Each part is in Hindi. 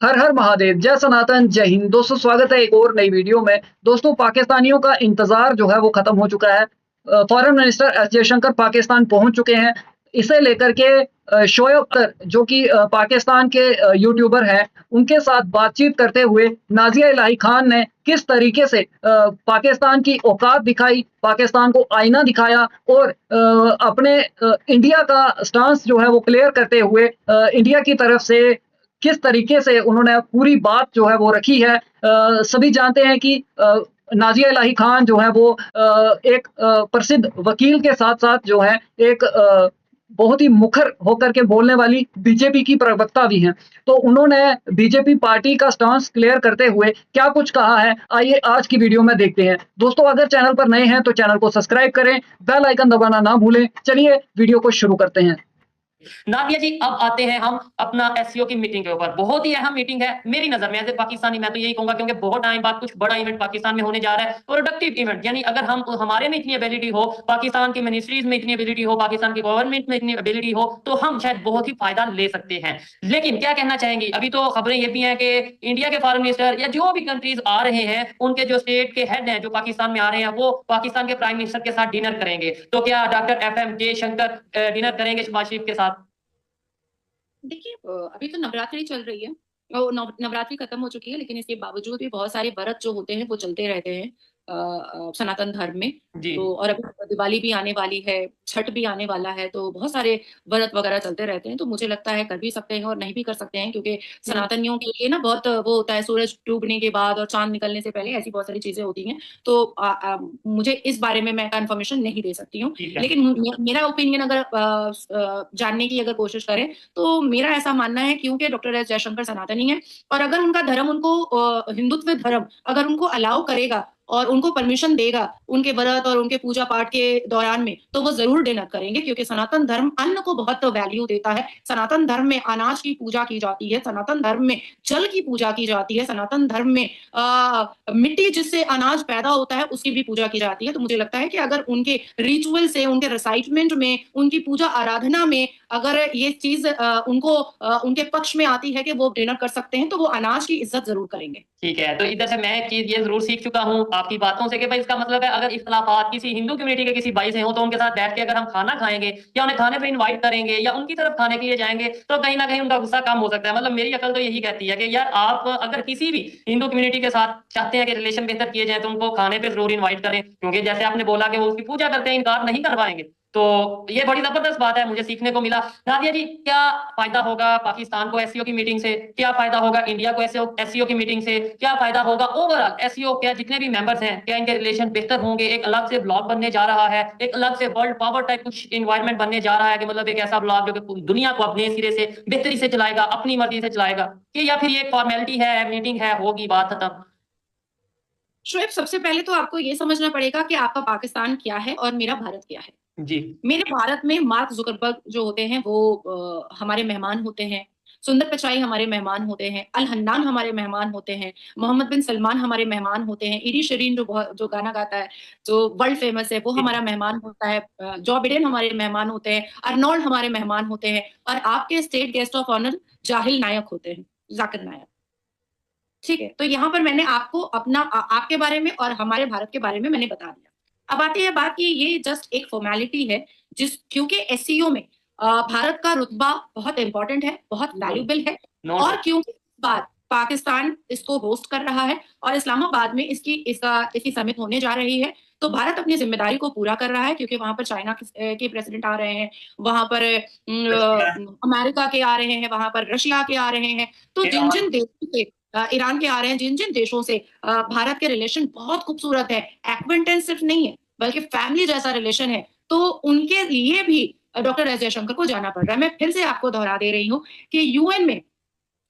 हर हर महादेव, जय सनातन, जय हिंद। दोस्तों स्वागत है एक और नई वीडियो में। दोस्तों पाकिस्तानियों का इंतजार जो है वो खत्म हो चुका है। Foreign minister S Jaishankar Pakistan पहुंच चुके हैं। इसे लेकर के शोएब अख्तर जो कि पाकिस्तान के यूट्यूबर हैं, उनके साथ बातचीत करते हुए नाजिया इलाही खान ने किस तरीके से पाकिस्तान की औकात दिखाई, पाकिस्तान को आईना दिखाया और अपने इंडिया का स्टांस जो है वो क्लियर करते हुए इंडिया की तरफ से किस तरीके से उन्होंने पूरी बात जो है वो रखी है। सभी जानते हैं कि नाज़िया इलाही खान जो है वो एक प्रसिद्ध वकील के साथ-साथ जो है एक बहुत ही मुखर होकर के बोलने वाली बीजेपी की प्रवक्ता भी हैं। तो उन्होंने बीजेपी पार्टी का स्टांस क्लियर करते हुए क्या कुछ कहा है, आइए आज की वीडियो में देखते हैं। दोस्तों अगर चैनल पर नए हैं तो चैनल को सब्सक्राइब करें, बेल आइकन दबाना ना भूलें। चलिए वीडियो को शुरू करते हैं। नादिया जी, अब आते हैं हम अपना एससीओ की मीटिंग के ऊपर। बहुत ही अहम मीटिंग है मेरी नजर में एज ए पाकिस्तानी। मैं तो यही कहूंगा क्योंकि बहुत टाइम बाद कुछ बड़ा इवेंट पाकिस्तान में होने जा रहा है, प्रोडक्टिव इवेंट। यानी अगर हम हमारे में इतनी एबिलिटी हो, पाकिस्तान की मिनिस्ट्रीज में इतनी एबिलिटी हो, पाकिस्तान की गवर्नमेंट में इतनी एबिलिटी हो, तो हम शायद बहुत ही फायदा ले सकते हैं। लेकिन क्या कहना चाहेंगी, अभी तो खबरें ये भी हैं कि इंडिया के फॉरेन मिनिस्टर या जो भी कंट्रीज आ रहे हैं, उनके जो स्टेट के हेड हैं जो पाकिस्तान में आ रहे हैं, वो पाकिस्तान के प्राइम मिनिस्टर के साथ डिनर करेंगे। तो क्या डॉक्टर FM जयशंकर डिनर करेंगे शहबाज शरीफ के साथ? देखिए, अभी तो नवरात्रि चल रही है और नवरात्रि खत्म हो चुकी है, लेकिन इसके बावजूद भी बहुत सारे व्रत जो होते हैं वो चलते रहते हैं सनातन धर्म में। जी। तो और अभी दिवाली भी आने वाली है, छठ भी आने वाला है, तो बहुत सारे व्रत वगैरह चलते रहते हैं। तो मुझे लगता है कर भी सकते हैं और नहीं भी कर सकते हैं, क्योंकि सनातनियों के लिए ना बहुत वो होता है, सूरज डूबने के बाद और चांद निकलने से पहले ऐसी बहुत सारी चीजें होती हैं। तो मुझे इस बारे में मैं कंफर्मेशन नहीं दे सकती हूँ, लेकिन मेरा ओपिनियन अगर जानने की अगर कोशिश करें तो मेरा ऐसा मानना है, क्योंकि डॉक्टर एस जयशंकर सनातनी है और अगर उनका धर्म उनको हिंदुत्व धर्म अगर उनको अलाउ करेगा और उनको परमिशन देगा उनके व्रत और उनके पूजा पाठ के दौरान में, तो वो जरूर डिनर करेंगे, क्योंकि सनातन धर्म अन्न को बहुत वैल्यू देता है। सनातन धर्म में अनाज की पूजा की जाती है, सनातन धर्म में जल की पूजा की जाती है, सनातन धर्म में मिट्टी जिससे अनाज पैदा होता है उसकी भी पूजा की जाती है। तो मुझे लगता है कि अगर उनके रिचुअल से, उनके रिसाइटमेंट में, उनकी पूजा आराधना में अगर ये चीज उनको उनके पक्ष में आती है कि वो डिनर कर सकते हैं, तो वो अनाज की इज्जत जरूर करेंगे। ठीक है, तो इधर से मैं एक चीज ये जरूर सीख चुका हूँ आपकी बातों से कि भाई इसका मतलब है अगर इख्तलाफात किसी हिंदू कम्युनिटी के किसी भाई से हो, तो उनके साथ बैठ के अगर हम खाना खाएंगे या उन्हें खाने पे इनवाइट करेंगे या उनकी तरफ खाने के लिए जाएंगे, तो कहीं ना कहीं उनका गुस्सा कम हो सकता है। मतलब मेरी अकल तो यही कहती है कि यार आप अगर किसी भी हिंदू कम्युनिटी के साथ चाहते हैं कि रिलेशन बेहतर किए जाए, तो उनको खाने पे जरूर इन्वाइट करें, क्योंकि जैसे आपने बोला कि वो उसकी पूजा करते हैं, इनकार नहीं कर पाएंगे। तो ये बड़ी जबरदस्त बात है, मुझे सीखने को मिला। नादिया जी, क्या फायदा होगा पाकिस्तान को एससीओ की मीटिंग से? क्या फायदा होगा इंडिया को एससीओ की मीटिंग से? क्या फायदा होगा ओवरऑल एससीओ? क्या जितने भी मेंबर्स हैं, क्या इनके रिलेशन बेहतर होंगे? एक अलग से ब्लॉग बनने जा रहा है, एक अलग से वर्ल्ड पावर टाइप कुछ इन्वायरमेंट बनने जा रहा है, कि मतलब एक ऐसा ब्लॉग जो कि दुनिया को अपने सिरे से बेहतरी से चलाएगा, अपनी मर्जी से चलाएगा, कि या फिर ये फॉर्मेलिटी है, मीटिंग है, होगी बात खत्म? शोएब, सबसे पहले तो आपको ये समझना पड़ेगा कि आपका पाकिस्तान क्या है और मेरा भारत क्या है। जी। मेरे भारत में मार्क जुकरबर्ग जो होते हैं वो हमारे मेहमान होते हैं, सुंदर पिचाई हमारे मेहमान होते हैं, अल हन्नान हमारे मेहमान होते हैं, मोहम्मद बिन सलमान हमारे मेहमान होते हैं, इरी शरीन जो गाना गाता है, जो वर्ल्ड फेमस है, वो हमारा मेहमान होता है, जो बिडेन हमारे मेहमान होते हैं, अर्नोल्ड हमारे मेहमान होते हैं, और आपके स्टेट गेस्ट ऑफ ऑनर जाहिल नायक होते हैं, जाकिर नायक। ठीक है, तो यहाँ पर मैंने आपको अपना आपके बारे में और हमारे भारत के बारे में मैंने बता दिया। अब आती है बात कि ये जस्ट एक फॉर्मेलिटी है, क्योंकि एससीओ में भारत का रुतबा बहुत इंपॉर्टेंट है, बहुत वैल्यूबल है, और क्योंकि इस बार पाकिस्तान इसको होस्ट कर रहा है और इस्लामाबाद में इसकी समिट होने जा रही है, तो भारत अपनी जिम्मेदारी को पूरा कर रहा है, क्योंकि वहां पर चाइना के प्रेसिडेंट आ रहे हैं, वहां पर अमेरिका के आ रहे हैं, वहां पर रशिया के आ रहे हैं, तो जिन जिन देशों से ईरान के आ रहे हैं, जिन जिन देशों से भारत के रिलेशन बहुत खूबसूरत है, एक्वेंटेंस सिर्फ नहीं है बल्कि फैमिली जैसा रिलेशन है, तो उनके लिए भी डॉक्टर एस जयशंकर को जाना पड़ रहा है। मैं फिर से आपको दोहरा दे रही हूँ कि यूएन में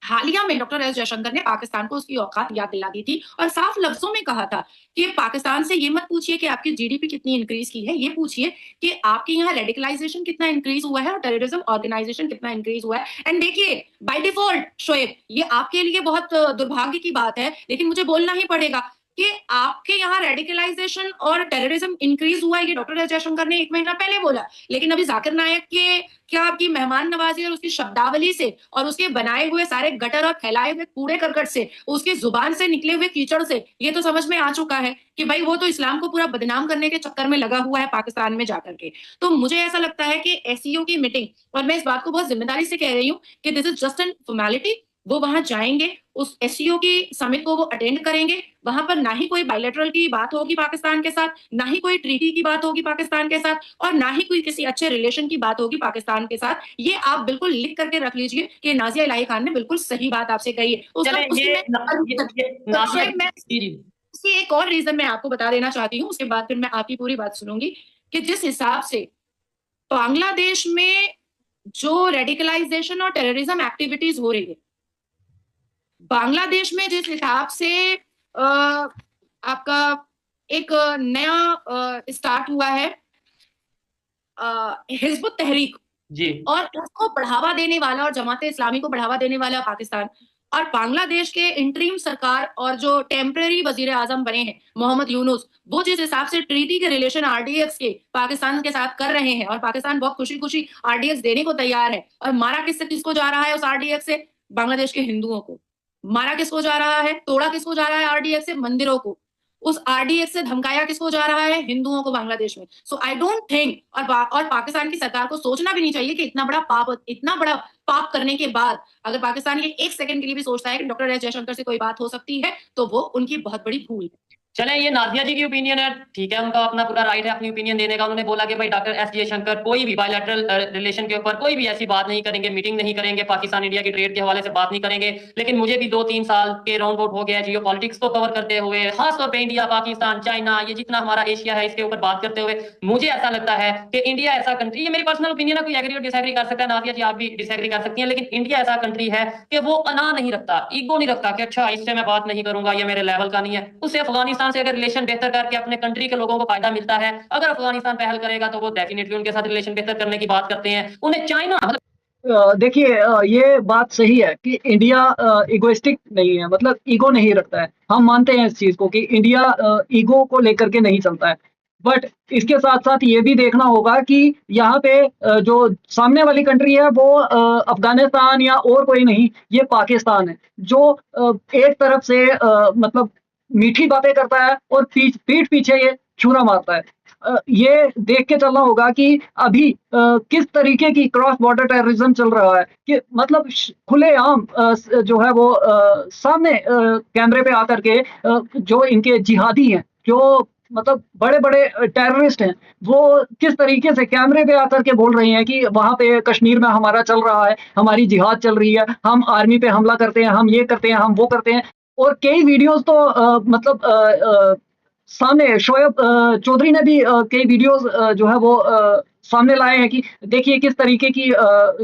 हालिया में डॉक्टर एस जयशंकर ने पाकिस्तान को उसकी औकात याद दिला दी थी और साफ लफ्जों में कहा था कि पाकिस्तान से ये मत पूछिए कि आपकी जीडीपी कितनी इंक्रीज की है, ये पूछिए कि आपके यहाँ रेडिकलाइजेशन कितना इंक्रीज हुआ है और टेररिज्म ऑर्गेनाइजेशन कितना इंक्रीज हुआ है। एंड देखिए, बाय डिफॉल्ट शोएब, ये आपके लिए बहुत दुर्भाग्य की बात है, लेकिन मुझे बोलना ही पड़ेगा, कि आपके यहाँ रेडिकलाइजेशन और टेररिज्म इंक्रीज हुआ है, ये डॉक्टर एस जयशंकर ने 1 महीना पहले बोला। लेकिन अभी जाकिर नायक के क्या आपकी मेहमान नवाजी और उसकी शब्दावली से और उसके बनाए हुए सारे गटर और फैलाए हुए कूड़े करकट से, उसकी जुबान से निकले हुए कीचड़ से ये तो समझ में आ चुका है कि भाई वो तो इस्लाम को पूरा बदनाम करने के चक्कर में लगा हुआ है पाकिस्तान में जाकर के। तो मुझे ऐसा लगता है कि एससीओ की मीटिंग, और मैं इस बात को बहुत जिम्मेदारी से कह रही हूँ कि this is just an formality. वो वहां जाएंगे, उस एससीओ की समिट को वो अटेंड करेंगे। वहां पर ना ही कोई बायलैटरल की बात होगी पाकिस्तान के साथ, ना ही कोई ट्रीटी की बात होगी पाकिस्तान के साथ, और ना ही कोई किसी अच्छे रिलेशन की बात होगी पाकिस्तान के साथ। ये आप बिल्कुल लिख करके रख लीजिए कि नाजिया इलाही खान ने बिल्कुल सही बात आपसे कही है। चले इसकी एक और रीजन मैं आपको बता देना चाहती हूँ, उसके बाद फिर मैं आपकी पूरी बात सुनूंगी कि जिस हिसाब से बांग्लादेश में जो रेडिकलाइजेशन और टेररिज्म एक्टिविटीज हो रही है, बांग्लादेश में जिस हिसाब से आपका एक नया स्टार्ट हुआ है हिजबुत तहरीक जी, और उसको बढ़ावा देने वाला और जमाते इस्लामी को बढ़ावा देने वाला पाकिस्तान, और बांग्लादेश के इंटरिम सरकार और जो टेम्परेरी वजीर आजम बने हैं मोहम्मद यूनुस, वो जिस हिसाब से ट्रीटी के रिलेशन आरडीएक्स के पाकिस्तान के साथ कर रहे हैं, और पाकिस्तान बहुत खुशी खुशी आरडीएक्स देने को तैयार है, और मारा किसको जा रहा है उस आरडीएक्स से? बांग्लादेश के हिंदुओं को मारा किसको जा रहा है, तोड़ा किसको जा रहा है आरडीएक्स से? मंदिरों को। उस आरडीएक्स से धमकाया किसको जा रहा है? हिंदुओं को बांग्लादेश में। सो आई डोंट थिंक, और पाकिस्तान की सरकार को सोचना भी नहीं चाहिए कि इतना बड़ा पाप करने के बाद अगर पाकिस्तान ये 1 सेकंड के लिए भी सोचता है कि डॉक्टर एस जयशंकर से कोई बात हो सकती है, तो वो उनकी बहुत बड़ी भूल है। चले ये नाजिया जी की ओपिनियन है, ठीक है, उनका अपना पूरा राइट है अपनी ओपिनियन देने का। उन्होंने बोला कि भाई डॉक्टर एस जयशंकर कोई भी बायलैटरल रिलेशन के ऊपर कोई भी ऐसी बात नहीं करेंगे, मीटिंग नहीं करेंगे, पाकिस्तान इंडिया की ट्रेड के हवाले से बात नहीं करेंगे। लेकिन मुझे भी 2-3 साल के राउंड अबाउट हो गया जियो पॉलिटिक्स को कवर करते हुए, खासतौर पर इंडिया, पाकिस्तान, चाइना, ये जितना हमारा एशिया है इसके ऊपर बात करते हुए मुझे ऐसा लगता है कि इंडिया ऐसा कंट्री, ये मेरी पर्सनल ओपिनियन है, कोई एग्री और डिसएग्री कर सकता है, नाजिया जी आप भी डिसएग्री कर सकती हैं, लेकिन इंडिया ऐसा कंट्री है कि वो अना नहीं रखता, ईगो नहीं रखता कि अच्छा इससे मैं बात नहीं करूंगा, ये मेरे लेवल का नहीं है। उससे अफगानिस्तान से अगर रिलेशन बेहतर करके अपने कंट्री के लोगों को फायदा मिलता है, अगर अफगानिस्तान पहल करेगा तो वो डेफिनेटली उनके साथ रिलेशन बेहतर करने की बात करते हैं। उन्हें चाइना देखिए, ये बात सही है कि इंडिया इगोइस्टिक नहीं है, मतलब ईगो नहीं रखता है। हम मानते हैं इस चीज को कि इंडिया ईगो को लेकर के नहीं चलता है। बट इसके साथ साथ ये भी देखना होगा कि यहाँ पे जो सामने वाली कंट्री है वो अफगानिस्तान या और कोई नहीं, ये पाकिस्तान है, जो एक तरफ से मतलब मीठी बातें करता है और पीठ पीछे ये छुरा मारता है। ये देख के चलना होगा कि अभी किस तरीके की क्रॉस बॉर्डर टेररिज्म चल रहा है, कि मतलब खुलेआम जो है वो सामने कैमरे पे आकर के जो इनके जिहादी हैं, जो मतलब बड़े बड़े टेररिस्ट हैं, वो किस तरीके से कैमरे पे आकर के बोल रहे हैं कि वहां पे कश्मीर में हमारा चल रहा है, हमारी जिहाद चल रही है, हम आर्मी पे हमला करते हैं, हम ये करते हैं, हम वो करते हैं। और कई वीडियोस तो मतलब सामने शोएब चौधरी ने भी कई वीडियोस जो है वो सामने लाए हैं कि देखिए किस तरीके की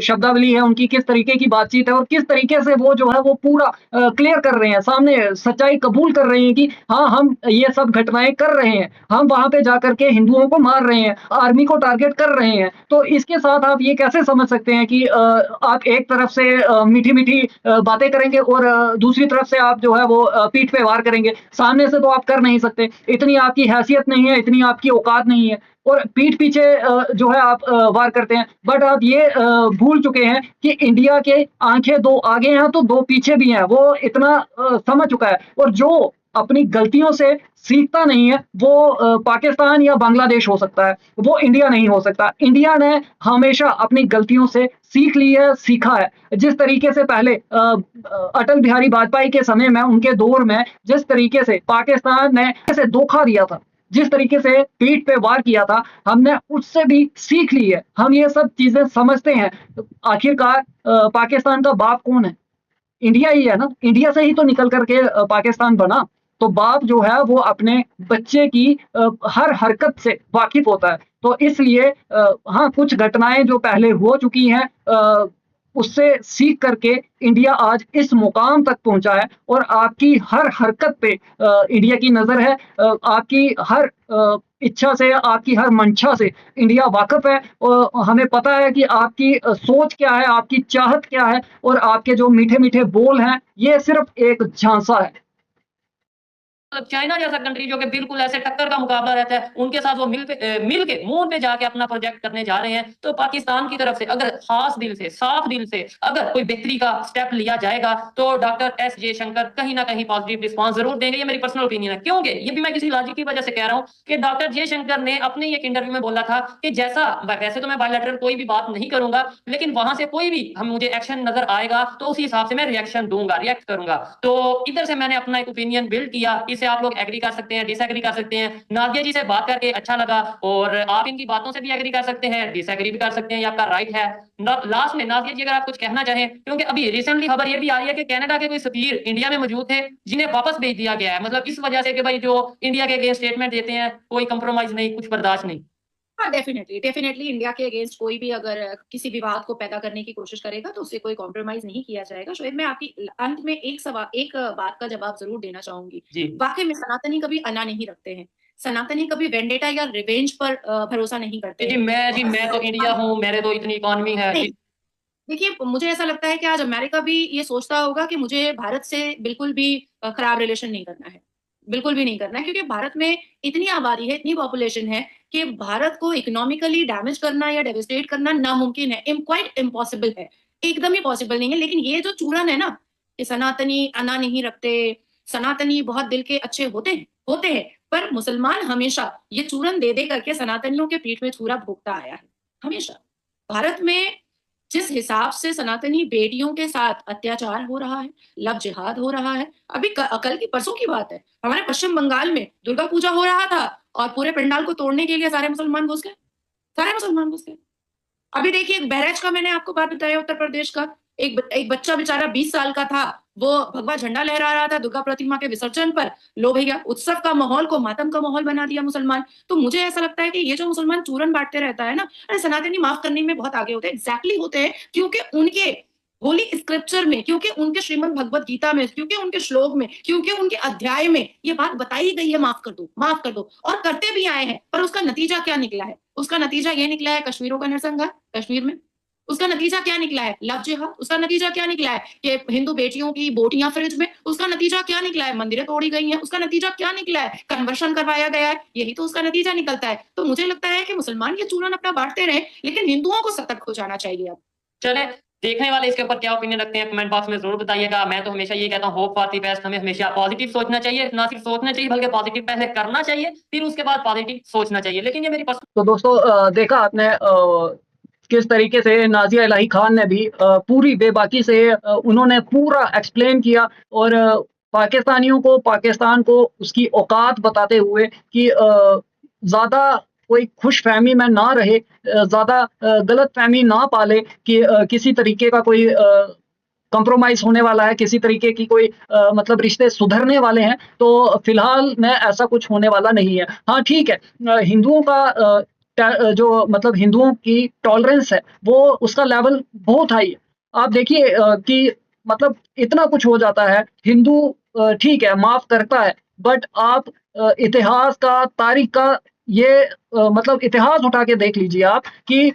शब्दावली है उनकी, किस तरीके की बातचीत है, और किस तरीके से वो जो है वो पूरा क्लियर कर रहे हैं, सामने सच्चाई कबूल कर रहे हैं कि हाँ हम ये सब घटनाएं कर रहे हैं, हम वहां पे जाकर के हिंदुओं को मार रहे हैं, आर्मी को टारगेट कर रहे हैं। तो इसके साथ आप ये कैसे समझ सकते हैं कि आप एक तरफ से मीठी मीठी बातें करेंगे और दूसरी तरफ से आप जो है वो पीठ पे वार करेंगे? सामने से तो आप कर नहीं सकते, इतनी आपकी हैसियत नहीं है, इतनी आपकी औकात नहीं है, और पीठ पीछे जो है आप वार करते हैं। बट आप ये भूल चुके हैं कि इंडिया के आंखें 2 आगे हैं तो 2 पीछे भी हैं, वो इतना समझ चुका है। और जो अपनी गलतियों से सीखता नहीं है वो पाकिस्तान या बांग्लादेश हो सकता है, वो इंडिया नहीं हो सकता। इंडिया ने हमेशा अपनी गलतियों से सीख ली है, सीखा है। जिस तरीके से पहले अटल बिहारी वाजपेयी के समय में, उनके दौर में जिस तरीके से पाकिस्तान ने ऐसे धोखा दिया था, जिस तरीके से पीठ पे वार किया था, हमने उससे भी सीख ली है, हम ये सब चीजें समझते हैं। आखिरकार पाकिस्तान का बाप कौन है? इंडिया ही है ना। इंडिया से ही तो निकल करके पाकिस्तान बना। तो बाप जो है वो अपने बच्चे की हर हरकत से वाकिफ होता है। तो इसलिए हाँ, कुछ घटनाएं जो पहले हो चुकी हैं उससे सीख करके इंडिया आज इस मुकाम तक पहुंचा है, और आपकी हर हरकत पे इंडिया की नजर है, आपकी हर इच्छा से, आपकी हर मंशा से इंडिया वाकिफ है, और हमें पता है कि आपकी सोच क्या है, आपकी चाहत क्या है, और आपके जो मीठे मीठे बोल हैं ये सिर्फ एक झांसा है। चाइना जैसा कंट्री जो कि बिल्कुल ऐसे टक्कर का मुकाबला रहता है, उनके साथ वो मिल के मून पे जाके अपना प्रोजेक्ट करने जा रहे हैं। तो पाकिस्तान की तरफ से अगर खास दिल से, साफ दिल से अगर कोई बेहतरी का स्टेप लिया जाएगा, तो डॉक्टर एस जयशंकर कहीं ना कहीं पॉजिटिव रिस्पॉन्स जरूर देंगे। ये मेरी पर्सनल ओपिनियन है। क्योंकि ये भी मैं किसी लॉजिक की वजह से कह रहा हूँ कि डॉक्टर जयशंकर ने अपने एक इंटरव्यू में बोला था कि जैसा, वैसे तो मैं बायलैटरल कोई भी बात नहीं करूंगा, लेकिन वहां से कोई भी हम मुझे एक्शन नजर आएगा तो उसी हिसाब से मैं रिएक्शन दूंगा, रिएक्ट करूंगा। तो इधर से मैंने अपना एक ओपिनियन बिल्ड किया। इसे आप लोग एग्री कर सकते हैं, डिसएग्री कर सकते हैं। नाजिया जी से बात करके अच्छा लगा, और आप इनकी बातों से भी एग्री कर सकते हैं, डिसएग्री भी कर सकते हैं, ये आपका राइट है। लास्ट में नाजिया जी अगर आप कुछ कहना चाहें, क्योंकि अभी रिसेंटली खबर ये भी आ रही है कि कनाडा के कोई सफीर इंडिया में मौजूद थे जिन्हें वापस भेज दिया गया है, मतलब इस वजह से कि भाई जो इंडिया के अगेंस्ट स्टेटमेंट देते हैं, कोई कंप्रोमाइज नहीं, कुछ बर्दाश्त नहीं। हाँ, डेफिनेटली डेफिनेटली इंडिया के अगेंस्ट कोई भी अगर किसी विवाद को पैदा करने की कोशिश करेगा तो उससे कोई कॉम्प्रोमाइज नहीं किया जाएगा। शोएब, मैं आपकी अंत में एक बात का जवाब जरूर देना चाहूंगी। जी वाकई में सनातनी कभी अना नहीं रखते हैं, सनातनी कभी वेंडेटा या रिवेंज पर भरोसा नहीं करते जी, हैं। मैं तो इंडिया हूँ, मेरे तो इतनी इकॉनमी है। नहीं, देखिए, मुझे ऐसा लगता है कि आज अमेरिका भी ये सोचता होगा कि मुझे भारत से बिल्कुल भी खराब रिलेशन नहीं करना है, बिल्कुल भी नहीं करना है, क्योंकि भारत में इतनी आबादी है, इतनी पॉपुलेशन है कि भारत को इकोनॉमिकली डैमेज करना या डेविस्टेट करना नामुमकिन है, क्वाइट इम्पॉसिबल है, एकदम ही पॉसिबल नहीं है। लेकिन ये जो चूरन है ना कि सनातनी अना नहीं रखते, सनातनी बहुत दिल के अच्छे होते हैं, पर मुसलमान हमेशा ये चूरन दे दे करके सनातनियों के पीठ में छुरा भोगता आया है, हमेशा। भारत में जिस हिसाब से सनातनी बेटियों के साथ अत्याचार हो रहा है, लव जिहाद हो रहा है, अभी कल की परसों की बात है, हमारे पश्चिम बंगाल में दुर्गा पूजा हो रहा था और पूरे पंडाल को तोड़ने के लिए सारे मुसलमान घुस गए, सारे मुसलमान घुस गए। अभी देखिए, बहराइच का मैंने आपको बात बताया, उत्तर प्रदेश का एक बच्चा बेचारा 20 साल का था, वो भगवा झंडा लहरा रहा था दुर्गा प्रतिमा के विसर्जन पर। लो भैया, उत्सव का माहौल को मातम का माहौल बना दिया मुसलमान। तो मुझे ऐसा लगता है कि ये जो मुसलमान चूरन बांटते रहता है ना, अरे सनातनी माफ करने में बहुत आगे होते हैं, एग्जैक्टली होते हैं, क्योंकि उनके होली स्क्रिप्चर में, क्योंकि उनके श्रीमद् भगवत गीता में, क्योंकि उनके श्लोक में, क्योंकि उनके अध्याय में ये बात बताई गई है, माफ कर दो, माफ कर दो, और करते भी आए हैं। पर उसका नतीजा क्या निकला है? उसका नतीजा ये निकला है कश्मीरों का नरसंहार, कश्मीर में। उसका नतीजा क्या निकला है? लव जिहाद। उसका नतीजा क्या निकला है कि हिंदू बेटियों की बोटियां फ्रिज में। उसका नतीजा क्या निकला है? मंदिरें तोड़ी गई हैं। उसका नतीजा क्या निकला है? कन्वर्शन करवाया गया है। यही तो उसका नतीजा निकलता है। तो मुझे लगता है कि मुसलमान ये चूरन अपना बांटते रहे, लेकिन हिंदुओं को सतर्क हो जाना चाहिए अब। चले, देखने वाले इसके ऊपर क्या ओपिनियन रखते हैं कमेंट बॉक्स में जरूर बताइएगा। मैं तो हमेशा ये कहता हूँ, होप फॉर द बेस्ट। हमें हमेशा पॉजिटिव सोचना चाहिए, ना सिर्फ सोचना चाहिए बल्कि पॉजिटिव पहले करना चाहिए, फिर उसके बाद पॉजिटिव सोचना चाहिए। लेकिन ये मेरी तो दोस्तों देखा आपने किस तरीके से नाजिया इलाही खान ने भी पूरी बेबाकी से उन्होंने पूरा एक्सप्लेन किया, और पाकिस्तानियों को, पाकिस्तान को उसकी औकात बताते हुए कि ज़्यादा कोई खुशफहमी में ना रहे, ज़्यादा गलतफहमी ना पाले कि किसी तरीके का कोई कंप्रोमाइज़ होने वाला है, किसी तरीके की कोई मतलब रिश्ते सुधरने वाले हैं। तो फिलहाल में ऐसा कुछ होने वाला नहीं है। हाँ, ठीक है, हिंदुओं का जो मतलब हिंदुओं की टॉलरेंस है, वो उसका लेवल बहुत हाई है। आप देखिए कि मतलब इतना कुछ हो जाता है, हिंदू ठीक है, माफ़ करता है, बट आप इतिहास का, तारीख़ का ये मतलब इतिहास उठा के देख लीजिए आप कि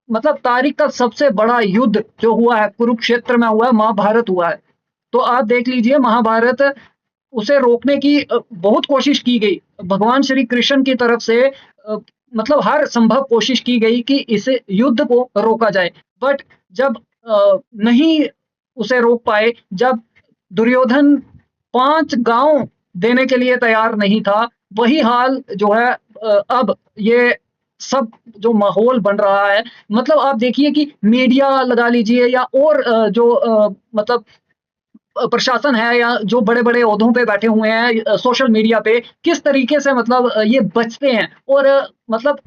मतलब तारीख़ का सबसे बड़ा युद्ध जो हुआ है, कुरुक्षेत्र में हुआ है, महाभारत हुआ है। तो आप देख लीजिए, महाभारत, उसे रोकने की बहुत कोशिश की गई। भगवान श्री कृष्ण की तरफ से मतलब हर संभव कोशिश की गई कि इस युद्ध को रोका जाए। बट जब नहीं उसे रोक पाए, जब दुर्योधन 5 गाँव देने के लिए तैयार नहीं था, वही हाल जो है अब ये सब जो माहौल बन रहा है, मतलब आप देखिए कि मीडिया लगा लीजिए या और जो मतलब प्रशासन है या जो बड़े-बड़े ओहदों पे बैठे हुए हैं सोशल मीडिया पे, किस तरीके से मतलब ये बचते हैं, और मतलब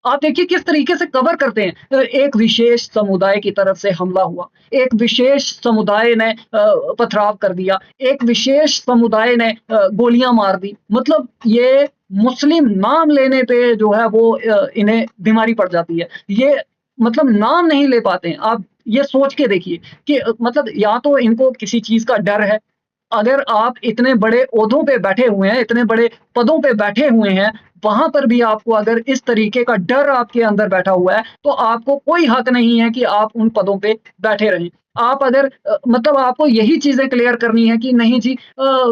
आप देखिए किस तरीके से कवर करते हैं। एक विशेष समुदाय की तरफ से हमला हुआ, एक विशेष समुदाय ने पथराव कर दिया, एक विशेष समुदाय ने गोलियां मार दी। मतलब ये मुस्लिम नाम लेने पे जो है वो इन्हें बीमारी पड़ जाती है। ये मतलब नाम नहीं ले पाते हैं। आप ये सोच के देखिए कि मतलब या तो इनको किसी चीज़ का डर है, अगर आप इतने बड़े ओहदों पे बैठे हुए हैं, इतने बड़े पदों पे बैठे हुए हैं, वहां पर भी आपको अगर इस तरीके का डर आपके अंदर बैठा हुआ है, तो आपको कोई हक नहीं है कि आप उन पदों पे बैठे रहें। आप अगर मतलब आपको यही चीजें क्लियर करनी है कि नहीं जी,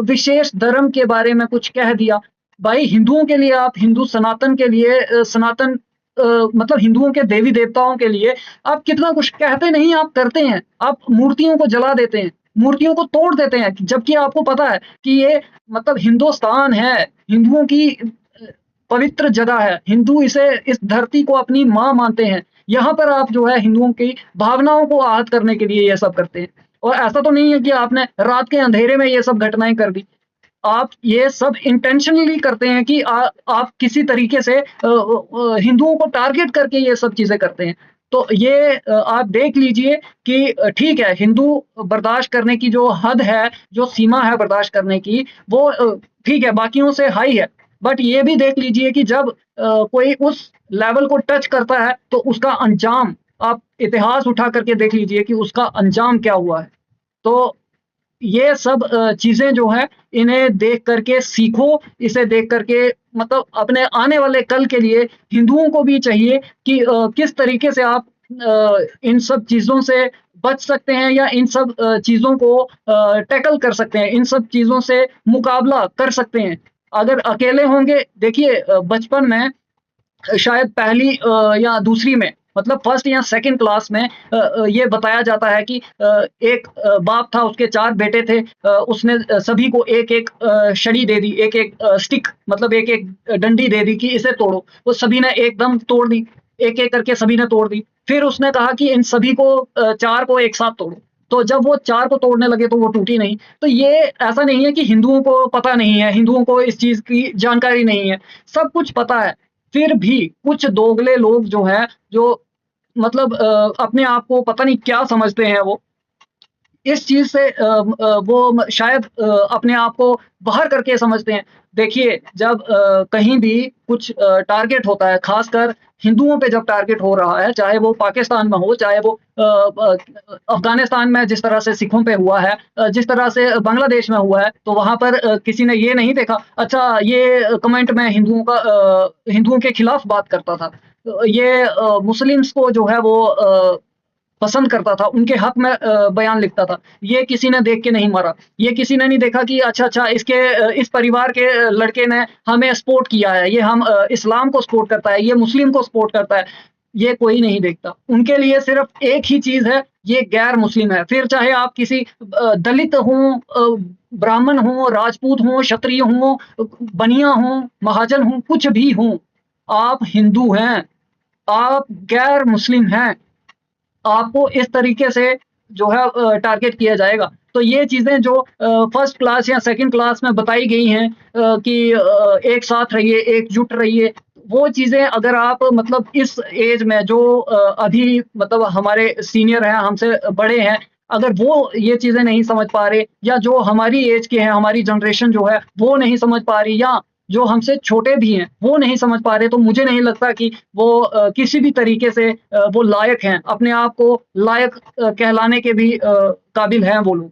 विशेष धर्म के बारे में कुछ कह दिया, भाई हिंदुओं के लिए आप हिंदू सनातन के लिए सनातन मतलब हिंदुओं के देवी देवताओं के लिए आप कितना कुछ कहते नहीं, आप करते हैं। आप मूर्तियों को जला देते हैं, मूर्तियों को तोड़ देते हैं, जबकि आपको पता है कि ये मतलब हिंदुस्तान है, हिंदुओं की पवित्र जगह है, हिंदू इसे इस धरती को अपनी माँ मानते हैं। यहाँ पर आप जो है हिंदुओं की भावनाओं को आहत करने के लिए ये सब करते हैं। और ऐसा तो नहीं है कि आपने रात के अंधेरे में ये सब घटनाएं कर दी, आप ये सब इंटेंशनली करते हैं कि आप किसी तरीके से हिंदुओं को टारगेट करके ये सब चीजें करते हैं। तो ये आप देख लीजिए कि ठीक है, हिंदू बर्दाश्त करने की जो हद है, जो सीमा है बर्दाश्त करने की, वो ठीक है, बाकियों से हाई है। बट ये भी देख लीजिए कि जब कोई उस लेवल को टच करता है, तो उसका अंजाम आप इतिहास उठा करके देख लीजिए कि उसका अंजाम क्या हुआ है। तो ये सब चीजें जो है, इन्हें देख करके सीखो, इसे देख करके मतलब अपने आने वाले कल के लिए हिंदुओं को भी चाहिए कि किस तरीके से आप इन सब चीजों से बच सकते हैं, या इन सब चीजों को टैकल कर सकते हैं, इन सब चीजों से मुकाबला कर सकते हैं। अगर अकेले होंगे, देखिए बचपन में शायद पहली या दूसरी में, मतलब फर्स्ट या सेकंड क्लास में ये बताया जाता है कि एक बाप था, उसके 4 बेटे थे, उसने सभी को एक-एक छड़ी दे दी, एक-एक स्टिक, मतलब एक-एक डंडी दे दी कि इसे तोड़ो। वो सभी ने एकदम तोड़ दी, एक-एक करके सभी ने तोड़ दी। फिर उसने कहा कि इन सभी को 4 को एक साथ तोड़ो। तो जब वो 4 को तोड़ने लगे तो वो टूटी नहीं। तो ये ऐसा नहीं है कि हिंदुओं को पता नहीं है, हिंदुओं को इस चीज़ की जानकारी नहीं है, सब कुछ पता है। फिर भी कुछ दोगले लोग जो हैं, जो मतलब अपने आप को पता नहीं क्या समझते हैं, वो इस चीज़ से वो शायद अपने आप को बाहर करके समझते हैं। देखिए, जब कहीं भी कुछ टारगेट होता है, ख़ासकर हिंदुओं पे जब टारगेट हो रहा है, चाहे वो पाकिस्तान में हो, चाहे वो अफ़गानिस्तान में जिस तरह से सिखों पे हुआ है, जिस तरह से बांग्लादेश में हुआ है, तो वहाँ पर किसी ने ये नहीं देखा, अच्छा ये कमेंट में हिंदुओं के खिलाफ बात करता था। ये मुस्लिम्स को जो है वो पसंद करता था, उनके हक में बयान लिखता था। ये किसी ने देख के नहीं मारा। ये किसी ने नहीं देखा कि अच्छा इसके इस परिवार के लड़के ने हमें सपोर्ट किया है, ये हम इस्लाम को सपोर्ट करता है, ये मुस्लिम को सपोर्ट करता है। ये कोई नहीं देखता। उनके लिए सिर्फ़ एक ही चीज़ है, ये गैर मुस्लिम है। फिर चाहे आप किसी दलित हों, ब्राह्मण हों, राजपूत हों, क्षत्रिय हों, बनिया हों, महाजन हों, कुछ भी हों, आप हिंदू हैं, आप गैर मुस्लिम हैं। आपको इस तरीके से जो है टारगेट किया जाएगा। तो ये चीज़ें जो फर्स्ट क्लास या सेकंड क्लास में बताई गई हैं कि एक साथ रहिए, एकजुट रहिए, वो चीज़ें अगर आप मतलब इस एज में जो अभी मतलब हमारे सीनियर हैं, हमसे बड़े हैं, अगर वो ये चीज़ें नहीं समझ पा रहे, या जो हमारी एज के हैं, हमारी जनरेशन जो है वो नहीं समझ पा रही, या जो हमसे छोटे भी हैं वो नहीं समझ पा रहे, तो मुझे नहीं लगता कि वो किसी भी तरीके से वो लायक हैं, अपने आप को लायक कहलाने के भी काबिल हैं वो लोग।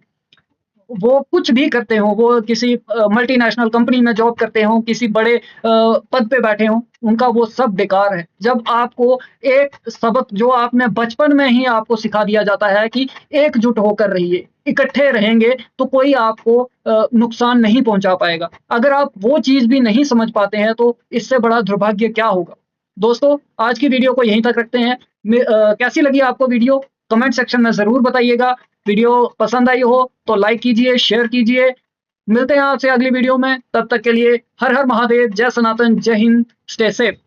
वो कुछ भी करते हों, वो किसी मल्टीनेशनल कंपनी में जॉब करते हों, किसी बड़े पद पे बैठे हों, उनका वो सब बेकार है। जब आपको एक सबक जो आपने बचपन में ही आपको सिखा दिया जाता है कि एकजुट होकर रहिए, इकट्ठे रहेंगे तो कोई आपको नुकसान नहीं पहुँचा पाएगा। अगर आप वो चीज़ भी नहीं समझ पाते हैं, तो इससे बड़ा दुर्भाग्य क्या होगा? दोस्तों, आज की वीडियो को यहीं तक रखते हैं। कैसी लगी आपको वीडियो? कमेंट सेक्शन में ज़रूर बताइएगा। वीडियो पसंद आई हो तो लाइक कीजिए, शेयर कीजिए। मिलते हैं आपसे अगली वीडियो में, तब तक के लिए हर हर महादेव, जय सनातन, जय हिंद, स्टे सेफ।